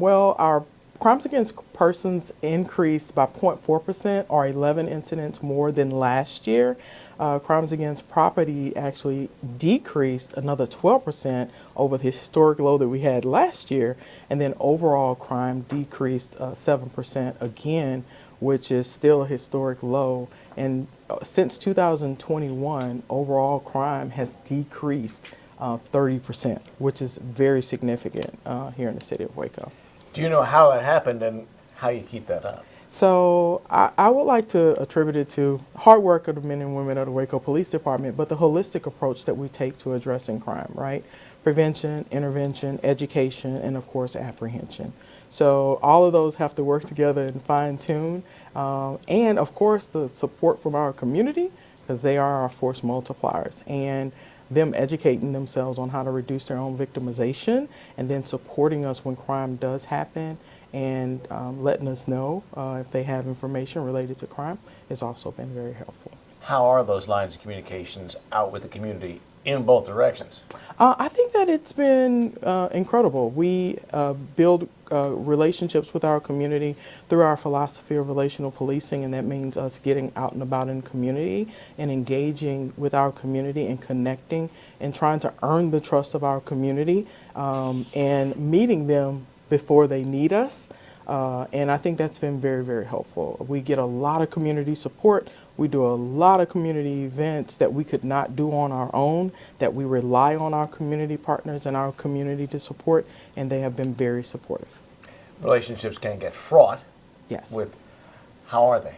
Well, our crimes against persons increased by 0.4% or 11 incidents more than last year. Crimes against property actually decreased another 12% over the historic low that we had last year. And then overall crime decreased 7% again, which is still a historic low. And since 2021, overall crime has decreased 30%, which is very significant here in the city of Waco. Do you know how that happened and how you keep that up? So I would like to attribute it to hard work of the men and women of the Waco Police Department, but the holistic approach that we take to addressing crime, right? Prevention, intervention, education, and of course apprehension. So all of those have to work together and fine tune. And of course the support from our community, because they are our force multipliers. And them educating themselves on how to reduce their own victimization and then supporting us when crime does happen and letting us know if they have information related to crime has also been very helpful. How are those lines of communications out with the community in both directions? I think that it's been incredible. We build relationships with our community through our philosophy of relational policing, and that means us getting out and about in the community and engaging with our community and connecting and trying to earn the trust of our community and meeting them before they need us. And I think that's been very, very helpful. We get a lot of community support. We do a lot of community events that we could not do on our own, that we rely on our community partners and our community to support, and they have been very supportive. Relationships can get fraught. Yes. How are they?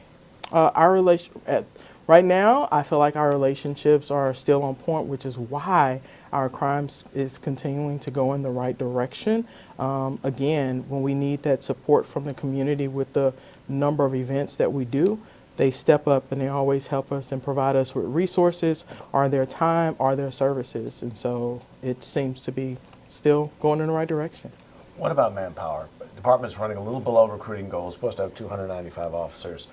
Right now, I feel like our relationships are still on point, which is why our crimes is continuing to go in the right direction. Again, when we need that support from the community with the number of events that we do, they step up and they always help us and provide us with resources or their time or their services. And so it seems to be still going in the right direction. What about manpower? The department's running a little below recruiting goals, supposed to have 295 officers.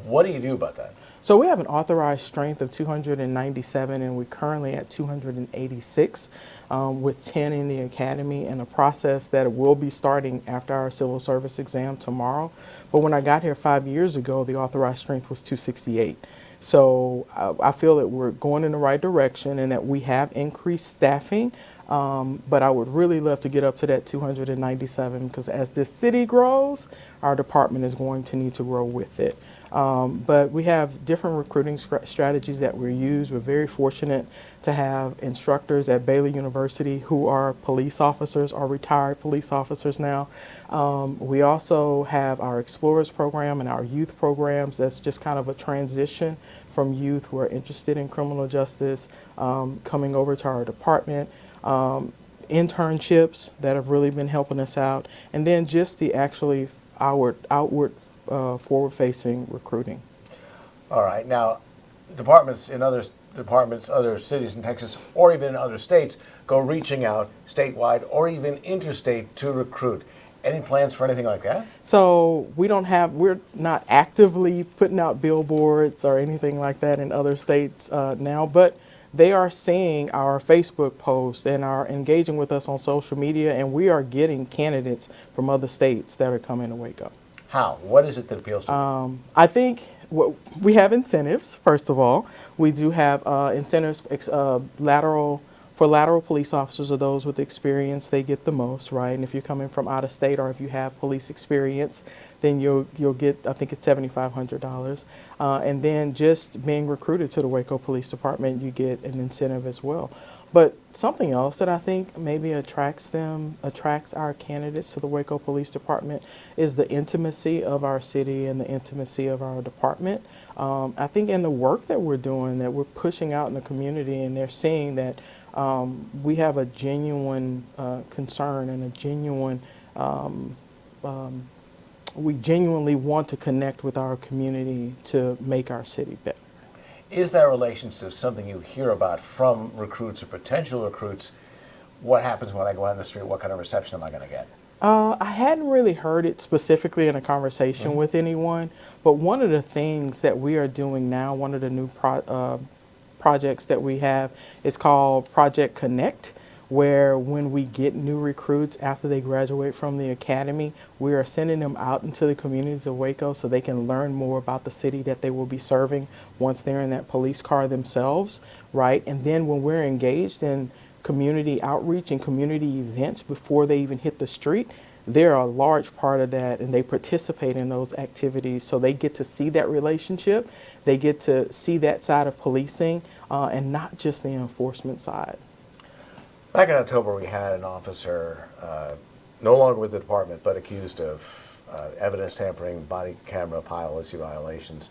What do you do about that? So we have an authorized strength of 297, and we're currently at 286 with 10 in the academy, and a process that will be starting after our civil service exam tomorrow. But when I got here 5 years ago, the authorized strength was 268. So I feel that we're going in the right direction and that we have increased staffing. But I would really love to get up to that 297 because as this city grows, our department is going to need to grow with it. But we have different recruiting strategies that we use. We're very fortunate to have instructors at Baylor University who are police officers or retired police officers now. We also have our Explorers program and our youth programs. That's just kind of a transition from youth who are interested in criminal justice coming over to our department. Internships that have really been helping us out. And then just the actually outward forward-facing recruiting. All right. Now, departments in other departments, other cities in Texas, or even in other states, go reaching out statewide or even interstate to recruit. Any plans for anything like that? So we're not actively putting out billboards or anything like that in other states now, but they are seeing our Facebook posts and are engaging with us on social media, and we are getting candidates from other states that are coming to Waco. How? What is it that appeals to you? I think we have incentives, first of all. We do have incentives for lateral police officers or those with experience. They get the most, right? And if you're coming from out of state or if you have police experience, then you'll get, I think it's $7,500. And then just being recruited to the Waco Police Department, you get an incentive as well. But something else that I think maybe attracts our candidates to the Waco Police Department is the intimacy of our city and the intimacy of our department. I think in the work that we're doing, that we're pushing out in the community, and they're seeing that we have a genuine concern and a genuine, we genuinely want to connect with our community to make our city better. Is that relationship something you hear about from recruits or potential recruits? What happens when I go out in the street? What kind of reception am I going to get? I hadn't really heard it specifically in a conversation with anyone, but one of the things that we are doing now, one of the new projects that we have is called Project Connect, where when we get new recruits after they graduate from the academy, we are sending them out into the communities of Waco so they can learn more about the city that they will be serving once they're in that police car themselves, right? And then when we're engaged in community outreach and community events before they even hit the street, they're a large part of that, and they participate in those activities, so they get to see that relationship, they get to see that side of policing, and not just the enforcement side. Back in October, we had an officer, no longer with the department, but accused of evidence tampering, body camera policy violations.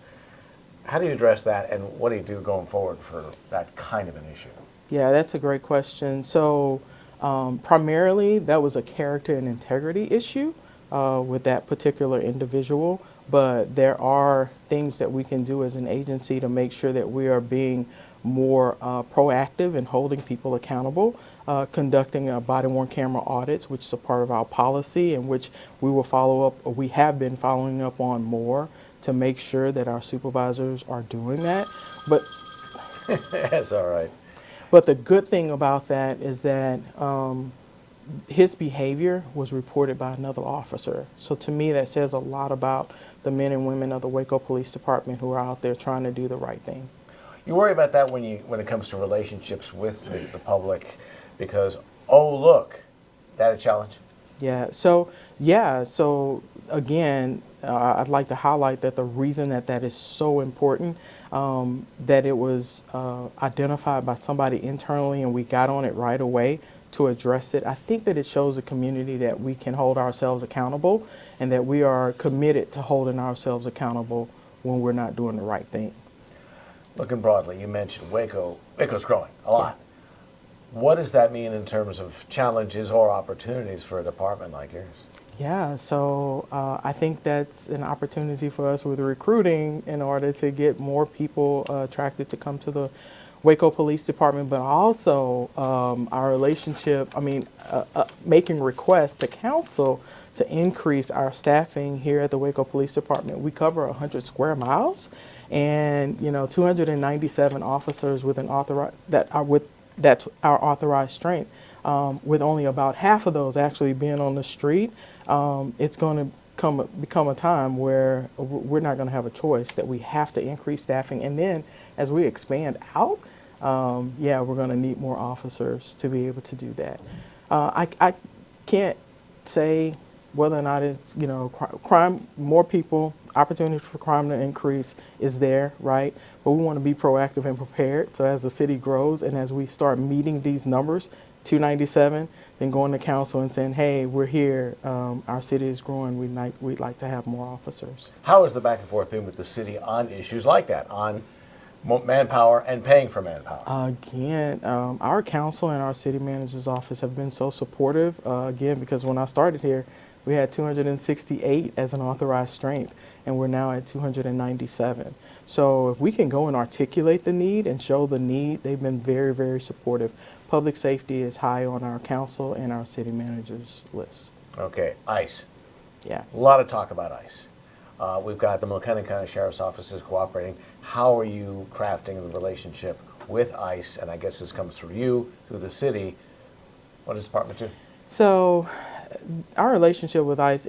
How do you address that, and what do you do going forward for that kind of an issue? Yeah, that's a great question. So primarily that was a character and integrity issue with that particular individual, but there are things that we can do as an agency to make sure that we are being more proactive in holding people accountable, conducting body-worn camera audits, which is a part of our policy, and which we will follow up, or we have been following up on more to make sure that our supervisors are doing that. But That's all right. But the good thing about that is that his behavior was reported by another officer. So to me, that says a lot about the men and women of the Waco Police Department who are out there trying to do the right thing. You worry about that when it comes to relationships with the public, because, oh, look, that a challenge? So again, I'd like to highlight that the reason that that is so important, that it was identified by somebody internally and we got on it right away to address it. I think that it shows the community that we can hold ourselves accountable and that we are committed to holding ourselves accountable when we're not doing the right thing. Looking broadly, you mentioned Waco. Waco's growing a lot. What does that mean in terms of challenges or opportunities for a department like yours? Yeah, so I think that's an opportunity for us with recruiting in order to get more people attracted to come to the Waco Police Department, but also our relationship, making requests to council to increase our staffing here at the Waco Police Department. We cover 100 square miles and 297 officers with an that's our authorized strength. With only about half of those actually being on the street, it's going to become a time where we're not going to have a choice, that we have to increase staffing. And then as we expand out, we're going to need more officers to be able to do that. I can't say whether or not it's, crime, more people, opportunity for crime to increase is there, right? But we want to be proactive and prepared. So as the city grows and as we start meeting these numbers, 297, then going to council and saying, hey, we're here, our city is growing, we'd like to have more officers. How has the back and forth been with the city on issues like that, on manpower and paying for manpower? Again, our council and our city manager's office have been so supportive, again, because when I started here, we had 268 as an authorized strength, and we're now at 297. So if we can go and articulate the need and show the need, they've been very, very supportive. Public safety is high on our council and our city manager's list. Okay, ICE. Yeah. A lot of talk about ICE. We've got the McLennan County Sheriff's Offices cooperating. How are you crafting the relationship with ICE? And I guess this comes through you, through the city. What does the department do? So our relationship with ICE,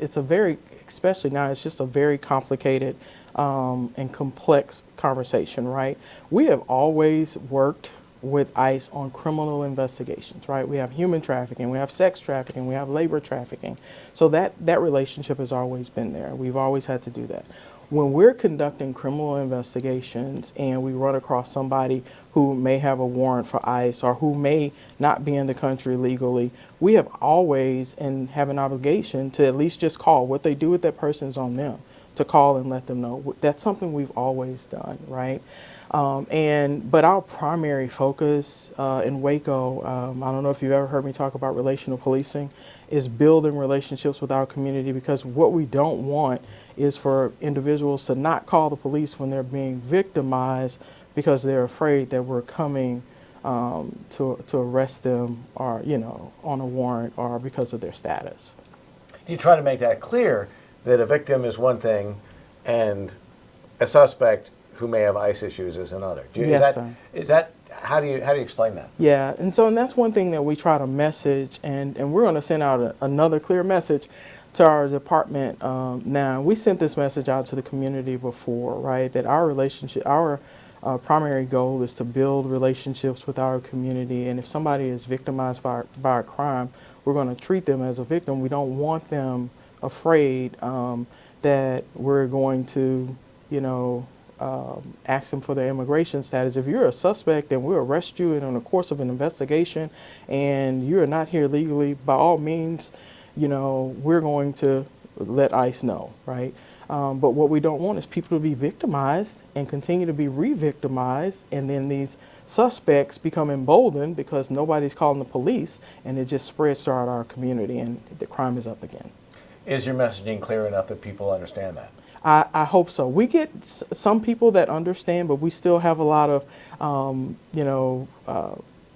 especially now, it's just a very complicated and complex conversation, right? We have always worked with ICE on criminal investigations, right? We have human trafficking, we have sex trafficking, we have labor trafficking. So that relationship has always been there. We've always had to do that. When we're conducting criminal investigations and we run across somebody who may have a warrant for ICE or who may not be in the country legally, we have always and have an obligation to at least just call. What they do with that person is on them, to call and let them know. That's something we've always done, right? But our primary focus in Waco, I don't know if you've ever heard me talk about relational policing, is building relationships with our community, because what we don't want is for individuals to not call the police when they're being victimized because they're afraid that we're coming to arrest them, or on a warrant, or because of their status. Do you try to make that clear, that a victim is one thing and a suspect who may have ICE issues is another? Yes, sir. Is that How do you explain that? Yeah, and that's one thing that we try to message, and we're going to send out another clear message to our department now. We sent this message out to the community before, right? That our relationship, our primary goal is to build relationships with our community, and if somebody is victimized by a crime, we're going to treat them as a victim. We don't want them afraid that we're going to, you know, ask them for their immigration status. If you're a suspect and we arrest you in the course of an investigation and you're not here legally, by all means, you know, we're going to let ICE know, right? But what we don't want is people to be victimized and continue to be re-victimized, and then these suspects become emboldened because nobody's calling the police, and it just spreads throughout our community and the crime is up again. Is your messaging clear enough that people understand that? I hope so. We get some people that understand, but we still have a lot of, you know,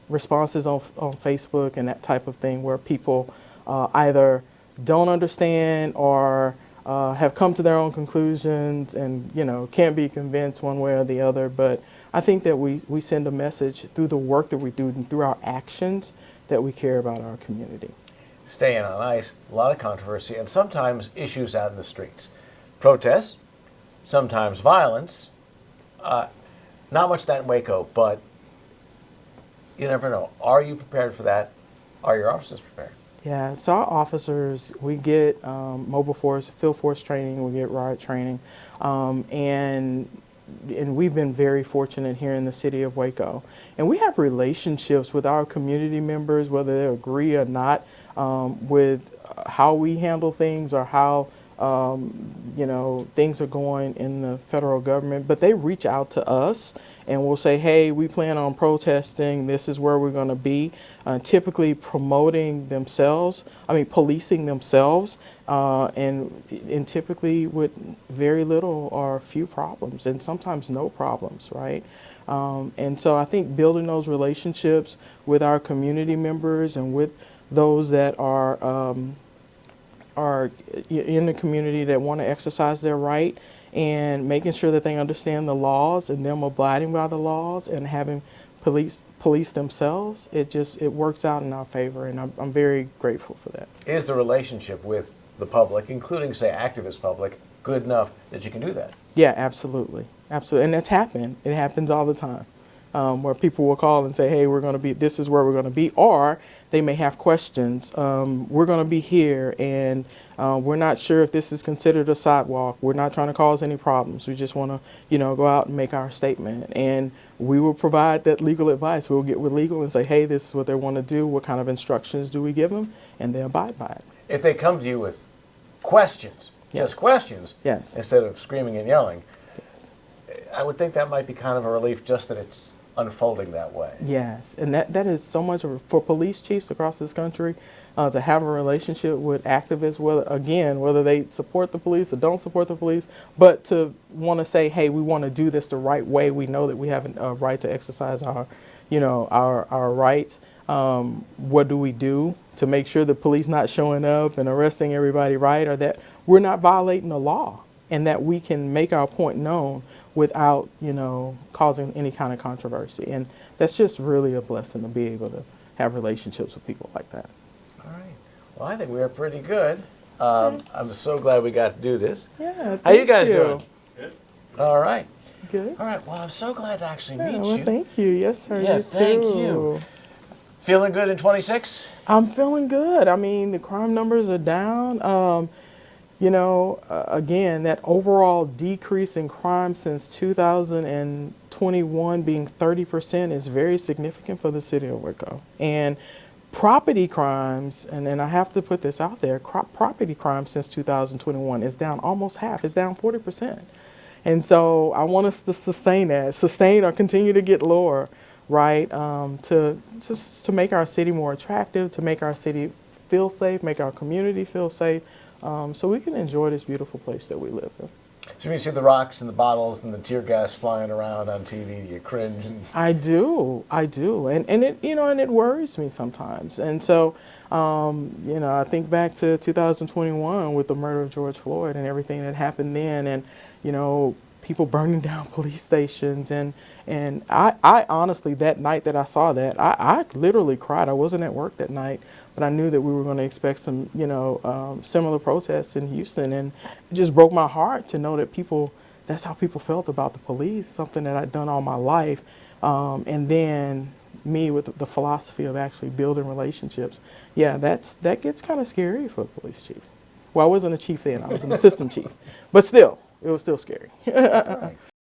responses on Facebook and that type of thing where people either don't understand or have come to their own conclusions and, you know, can't be convinced one way or the other. But I think that we send a message through the work that we do and through our actions that we care about our community. Staying on ICE, a lot of controversy and sometimes issues out in the streets. Protests, sometimes violence. Not much of that in Waco, but you never know. Are you prepared for that? Are your officers prepared? Yeah, so our officers, we get mobile force, field force training, we get riot training, and we've been very fortunate here in the city of Waco. And we have relationships with our community members, whether they agree or not, with how we handle things or how you know, things are going in the federal government, but they reach out to us and will say, hey, we plan on protesting, this is where we're going to be, typically promoting themselves, policing themselves, and typically with very little or few problems, and sometimes no problems, right? And so I think building those relationships with our community members and with those that are in the community that want to exercise their right, and making sure that they understand the laws and them abiding by the laws and having police themselves, it works out in our favor, and I'm very grateful for that. Is the relationship with the public, including, say, activist public, good enough that you can do that? Yeah, absolutely. Absolutely. And that's happened. It happens all the time. Where people will call and say, hey, this is where we're going to be, or they may have questions. We're going to be here, and we're not sure if this is considered a sidewalk. We're not trying to cause any problems. We just want to, you know, go out and make our statement. And we will provide that legal advice. We'll get with legal and say, hey, this is what they want to do. What kind of instructions do we give them? And they abide by it. If they come to you with questions, yes. Just questions, yes. Instead of screaming and yelling, yes. I would think that might be kind of a relief, just that it's unfolding that way. Yes, and that is so much for police chiefs across this country to have a relationship with activists, whether they support the police or don't support the police, but to want to say, hey, we want to do this the right way. We know that we have a right to exercise our rights. What do we do to make sure the police not showing up and arresting everybody, right? Or that we're not violating the law, and that we can make our point known without, you know, causing any kind of controversy. And that's just really a blessing to be able to have relationships with people like that. All right. Well, I think we are pretty good. I'm so glad we got to do this. Yeah. How you guys doing? Good. All right. Good. All right. Well, I'm so glad to actually meet Well, you. thank you. Yes, sir. Yeah, You thank too. you. Feeling good in 26? I'm feeling good. I mean, the crime numbers are down. You know, again, that overall decrease in crime since 2021 being 30% is very significant for the city of Waco. And property crimes, and I have to put this out there, property crimes since 2021 is down almost half. It's down 40%. And so I want us to sustain or continue to get lower, right? To make our city more attractive, to make our city feel safe, make our community feel safe. So we can enjoy this beautiful place that we live in. So when you see the rocks and the bottles and the tear gas flying around on TV, do you cringe? I do, and it, you know, and it worries me sometimes. And so, you know, I think back to 2021 with the murder of George Floyd and everything that happened then, and you know, people burning down police stations, and I honestly, that night that I saw that, I literally cried. I wasn't at work that night, but I knew that we were going to expect some, similar protests in Houston, and it just broke my heart to know that people, that's how people felt about the police, something that I'd done all my life, and then me with the philosophy of actually building relationships. Yeah, that gets kind of scary for a police chief. Well, I wasn't a chief then, I was an assistant chief, but still, it was still scary. Right.